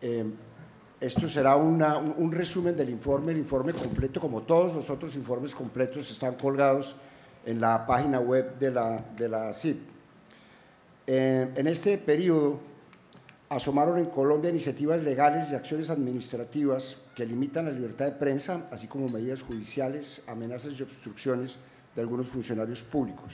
Eh, Esto será un resumen del informe. El informe completo, como todos los otros informes completos, están colgados en la página web de la CIP. En este periodo asomaron en Colombia iniciativas legales y acciones administrativas que limitan la libertad de prensa, así como medidas judiciales, amenazas y obstrucciones de algunos funcionarios públicos.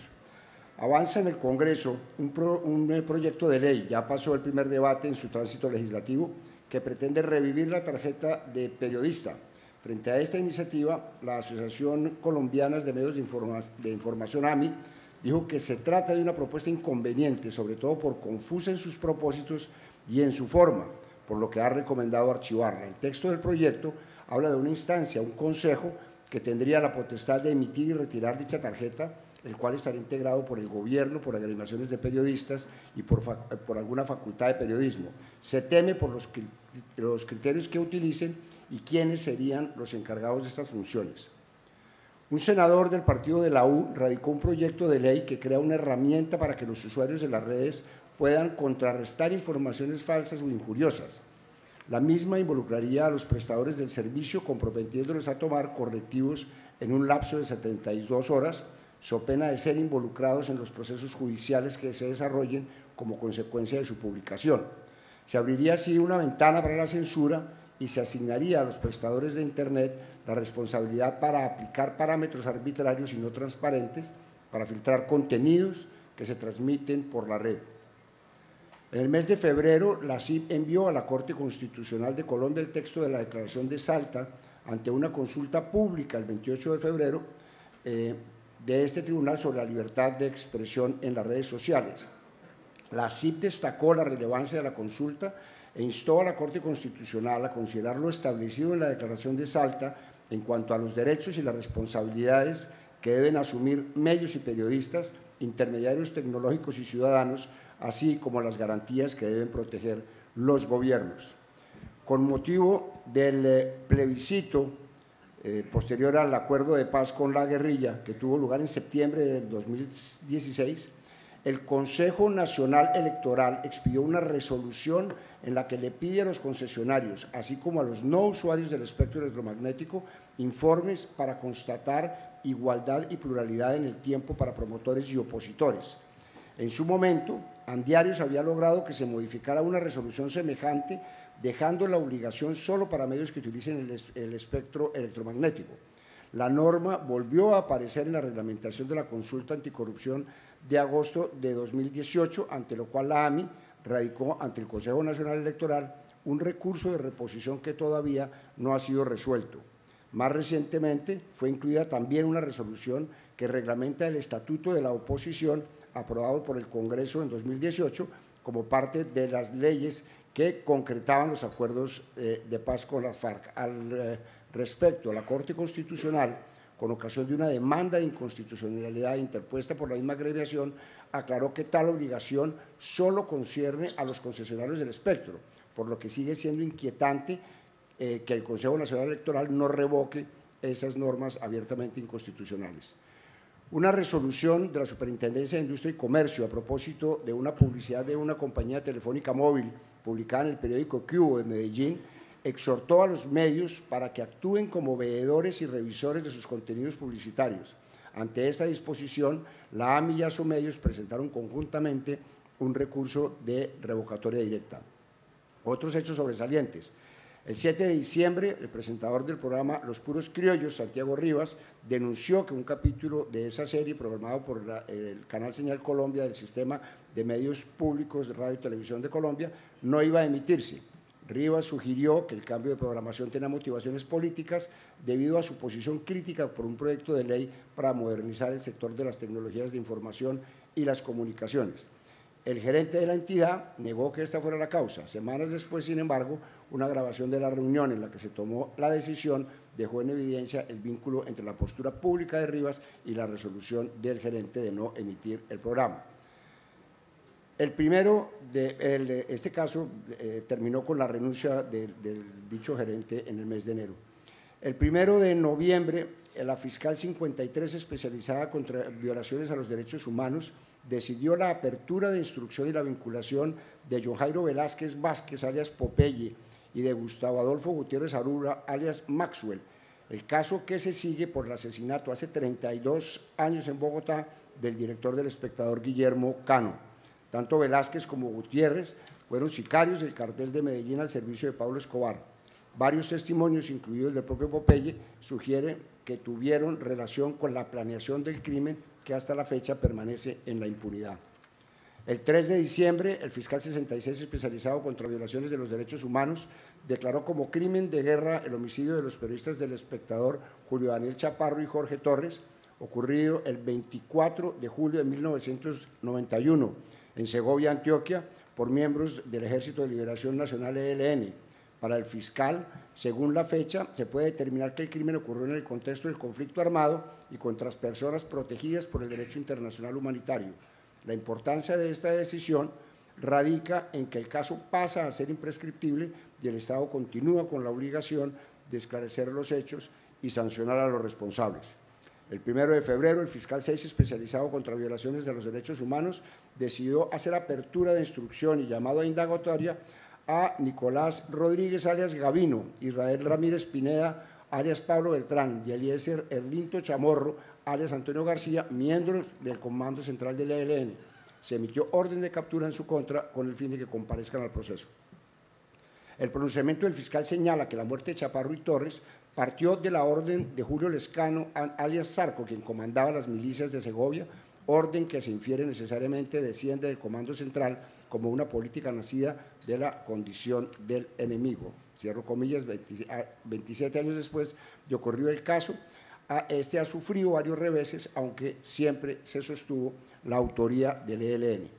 Avanza en el Congreso un proyecto de ley, ya pasó el primer debate en su tránsito legislativo, que pretende revivir la tarjeta de periodista. Frente a esta iniciativa, la Asociación Colombiana de Medios de Información, AMI, dijo que se trata de una propuesta inconveniente, sobre todo por confusa en sus propósitos y en su forma, por lo que ha recomendado archivarla. El texto del proyecto habla de una instancia, un consejo, que tendría la potestad de emitir y retirar dicha tarjeta, el cual estaría integrado por el gobierno, por agremiaciones de periodistas y por alguna facultad de periodismo. Se teme por los criterios que utilicen y quiénes serían los encargados de estas funciones. Un senador del partido de la U radicó un proyecto de ley que crea una herramienta para que los usuarios de las redes puedan contrarrestar informaciones falsas o injuriosas. La misma involucraría a los prestadores del servicio, comprometiéndolos a tomar correctivos en un lapso de 72 horas, so pena de ser involucrados en los procesos judiciales que se desarrollen como consecuencia de su publicación. Se abriría así una ventana para la censura y se asignaría a los prestadores de Internet la responsabilidad para aplicar parámetros arbitrarios y no transparentes para filtrar contenidos que se transmiten por la red. En el mes de febrero, la CIP envió a la Corte Constitucional de Colombia el texto de la Declaración de Salta ante una consulta pública el 28 de febrero de este tribunal sobre la libertad de expresión en las redes sociales. La CIP destacó la relevancia de la consulta e instó a la Corte Constitucional a considerar lo establecido en la Declaración de Salta en cuanto a los derechos y las responsabilidades que deben asumir medios y periodistas, intermediarios tecnológicos y ciudadanos, así como las garantías que deben proteger los gobiernos. Con motivo del plebiscito posterior al acuerdo de paz con la guerrilla, que tuvo lugar en septiembre del 2016, el Consejo Nacional Electoral expidió una resolución en la que le pide a los concesionarios, así como a los no usuarios del espectro electromagnético, informes para constatar igualdad y pluralidad en el tiempo para promotores y opositores. En su momento, Andiarios había logrado que se modificara una resolución semejante, dejando la obligación solo para medios que utilicen el espectro electromagnético. La norma volvió a aparecer en la reglamentación de la consulta anticorrupción de agosto de 2018, ante lo cual la AMI radicó ante el Consejo Nacional Electoral un recurso de reposición que todavía no ha sido resuelto. Más recientemente fue incluida también una resolución que reglamenta el Estatuto de la Oposición, aprobado por el Congreso en 2018, como parte de las leyes que concretaban los acuerdos de paz con las FARC. Al respecto, la Corte Constitucional, con ocasión de una demanda de inconstitucionalidad interpuesta por la misma agremiación, aclaró que tal obligación solo concierne a los concesionarios del espectro, por lo que sigue siendo inquietante que el Consejo Nacional Electoral no revoque esas normas abiertamente inconstitucionales. Una resolución de la Superintendencia de Industria y Comercio a propósito de una publicidad de una compañía telefónica móvil publicada en el periódico Cubo de Medellín exhortó a los medios para que actúen como veedores y revisores de sus contenidos publicitarios. Ante esta disposición, la AMI y Asomedios presentaron conjuntamente un recurso de revocatoria directa. Otros hechos sobresalientes. El 7 de diciembre, el presentador del programa Los Puros Criollos, Santiago Rivas, denunció que un capítulo de esa serie, programado por el canal Señal Colombia del Sistema de Medios Públicos de Radio y Televisión de Colombia, no iba a emitirse. Rivas sugirió que el cambio de programación tenía motivaciones políticas debido a su posición crítica por un proyecto de ley para modernizar el sector de las tecnologías de información y las comunicaciones. El gerente de la entidad negó que esta fuera la causa. Semanas después, sin embargo, una grabación de la reunión en la que se tomó la decisión dejó en evidencia el vínculo entre la postura pública de Rivas y la resolución del gerente de no emitir el programa. Este caso terminó con la renuncia del dicho gerente en el mes de enero. El 1 de noviembre, la fiscal 53 especializada contra violaciones a los derechos humanos decidió la apertura de instrucción y la vinculación de John Jairo Velázquez Vázquez, alias Popeye, y de Gustavo Adolfo Gutiérrez Arura, alias Maxwell, el caso que se sigue por el asesinato hace 32 años en Bogotá del director del Espectador Guillermo Cano. Tanto Velázquez como Gutiérrez fueron sicarios del cartel de Medellín al servicio de Pablo Escobar. Varios testimonios, incluido el del propio Popeye, sugieren que tuvieron relación con la planeación del crimen que hasta la fecha permanece en la impunidad. El 3 de diciembre, el fiscal 66 especializado contra violaciones de los derechos humanos declaró como crimen de guerra el homicidio de los periodistas del Espectador Julio Daniel Chaparro y Jorge Torres, ocurrido el 24 de julio de 1991 en Segovia, Antioquia, por miembros del Ejército de Liberación Nacional ELN. Para el fiscal, según la fecha, se puede determinar que el crimen ocurrió en el contexto del conflicto armado y contra personas protegidas por el derecho internacional humanitario. La importancia de esta decisión radica en que el caso pasa a ser imprescriptible y el Estado continúa con la obligación de esclarecer los hechos y sancionar a los responsables. El 1 de febrero, el fiscal 6 especializado contra violaciones de los derechos humanos decidió hacer apertura de instrucción y llamado a indagatoria a Nicolás Rodríguez, alias Gavino, Israel Ramírez Pineda, alias Pablo Beltrán, y Eliezer Erlinto Chamorro, alias Antonio García, miembros del Comando Central del ELN. Se emitió orden de captura en su contra con el fin de que comparezcan al proceso. El pronunciamiento del fiscal señala que la muerte de Chaparro y Torres partió de la orden de Julio Lescano, alias Zarco, quien comandaba las milicias de Segovia, orden que se infiere necesariamente desciende del Comando Central como una política nacida de la condición del enemigo. Cierro comillas, 27 años después de ocurrido el caso, este ha sufrido varios reveses, aunque siempre se sostuvo la autoría del ELN.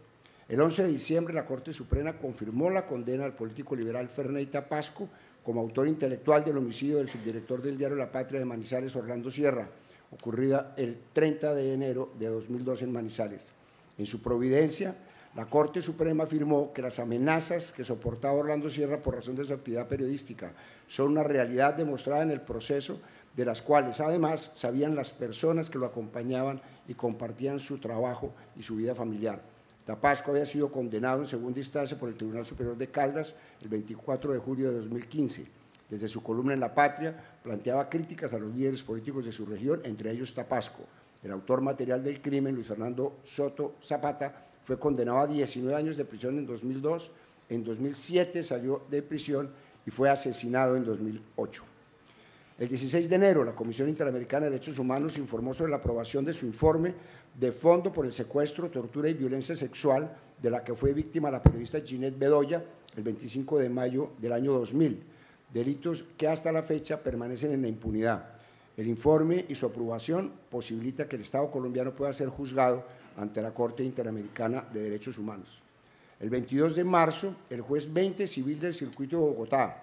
El 11 de diciembre, la Corte Suprema confirmó la condena al político liberal Ferney Tapasco como autor intelectual del homicidio del subdirector del diario La Patria de Manizales, Orlando Sierra, ocurrida el 30 de enero de 2012 en Manizales. En su providencia, la Corte Suprema afirmó que las amenazas que soportaba Orlando Sierra por razón de su actividad periodística son una realidad demostrada en el proceso, de las cuales además sabían las personas que lo acompañaban y compartían su trabajo y su vida familiar. Tapasco había sido condenado en segunda instancia por el Tribunal Superior de Caldas el 24 de julio de 2015. Desde su columna en La Patria, planteaba críticas a los líderes políticos de su región, entre ellos Tapasco. El autor material del crimen, Luis Fernando Soto Zapata, fue condenado a 19 años de prisión en 2002, en 2007 salió de prisión y fue asesinado en 2008. El 16 de enero, la Comisión Interamericana de Derechos Humanos informó sobre la aprobación de su informe de fondo por el secuestro, tortura y violencia sexual de la que fue víctima la periodista Ginette Bedoya el 25 de mayo del año 2000, delitos que hasta la fecha permanecen en la impunidad. El informe y su aprobación posibilita que el Estado colombiano pueda ser juzgado ante la Corte Interamericana de Derechos Humanos. El 22 de marzo, el juez 20 civil del Circuito de Bogotá,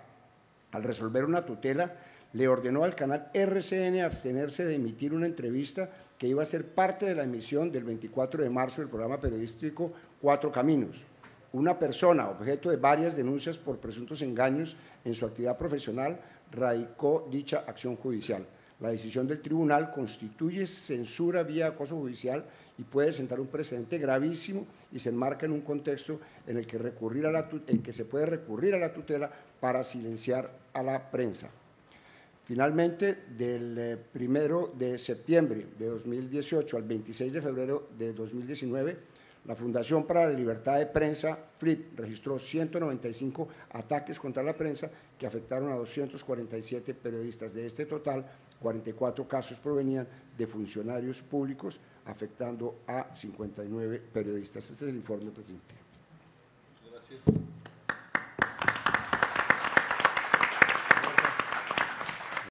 al resolver una tutela, le ordenó al canal RCN abstenerse de emitir una entrevista que iba a ser parte de la emisión del 24 de marzo del programa periodístico Cuatro Caminos. Una persona, objeto de varias denuncias por presuntos engaños en su actividad profesional, radicó dicha acción judicial. La decisión del tribunal constituye censura vía acoso judicial y puede sentar un precedente gravísimo y se enmarca en un contexto en el que, se puede recurrir a la tutela para silenciar a la prensa. Finalmente, del 1 de septiembre de 2018 al 26 de febrero de 2019, la Fundación para la Libertad de Prensa, FLIP, registró 195 ataques contra la prensa que afectaron a 247 periodistas. De este total, 44 casos provenían de funcionarios públicos, afectando a 59 periodistas. Este es el informe, presidente. Muchas gracias.